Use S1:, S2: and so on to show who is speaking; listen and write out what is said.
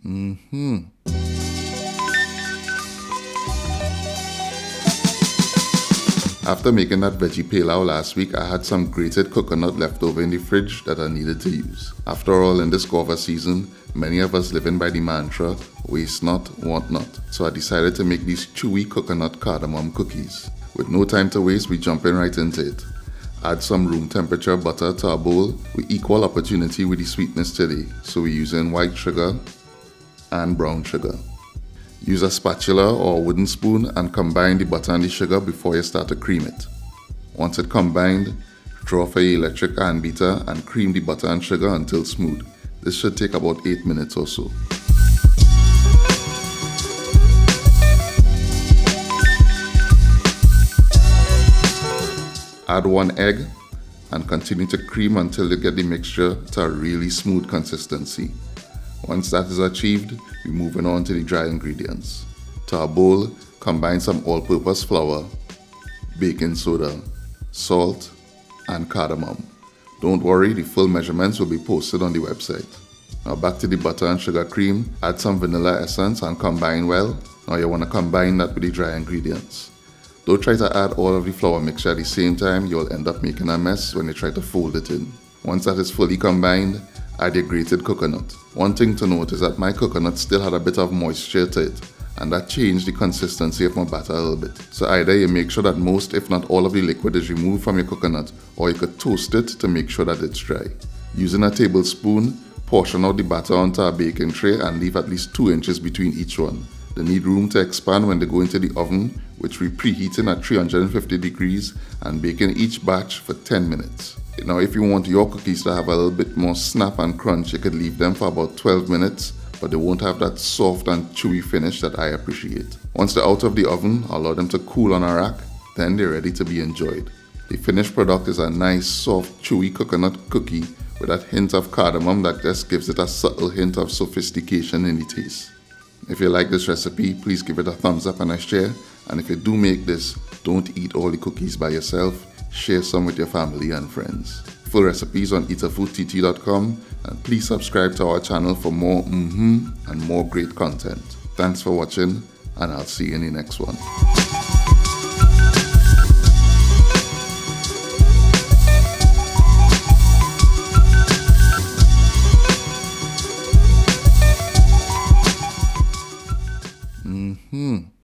S1: Mmhmm. After making that veggie pilau last week, I had some grated coconut left over in the fridge that I needed to use. After all, in this guava season, many of us living by the mantra, waste not, want not. So I decided to make these chewy coconut cardamom cookies. With no time to waste, we jump in right into it. Add some room temperature butter to our bowl with equal opportunity with the sweetness today. So we're using white sugar and brown sugar. Use a spatula or a wooden spoon and combine the butter and the sugar before you start to cream it. Once it's combined, draw off your electric hand beater and cream the butter and sugar until smooth. This should take about 8 minutes or so. Add 1 egg and continue to cream until you get the mixture to a really smooth consistency. Once that is achieved, we're moving on to the dry ingredients. To our bowl, combine some all-purpose flour, baking soda, salt, and cardamom. Don't worry, the full measurements will be posted on the website. Now back to the butter and sugar cream, add some vanilla essence and combine well. Now you want to combine that with the dry ingredients. Don't try to add all of the flour mixture at the same time, you'll end up making a mess when you try to fold it in. Once that is fully combined, add your grated coconut. One thing to note is that my coconut still had a bit of moisture to it, and that changed the consistency of my batter a little bit. So either you make sure that most, if not all of the liquid is removed from your coconut, or you could toast it to make sure that it's dry. Using a tablespoon, portion out the batter onto a baking tray and leave at least 2 inches between each one. They need room to expand when they go into the oven, which we preheating at 350 degrees and baking each batch for 10 minutes. Now if you want your cookies to have a little bit more snap and crunch, you could leave them for about 12 minutes, but they won't have that soft and chewy finish that I appreciate. Once they're out of the oven, allow them to cool on a rack, then they're ready to be enjoyed. The finished product is a nice, soft, chewy coconut cookie with that hint of cardamom that just gives it a subtle hint of sophistication in the taste. If you like this recipe, please give it a thumbs up and a share. And if you do make this, don't eat all the cookies by yourself. Share some with your family and friends. Full recipes on eatahfoodtt.com, and please subscribe to our channel for more and more great content. Thanks for watching, and I'll see you in the next one.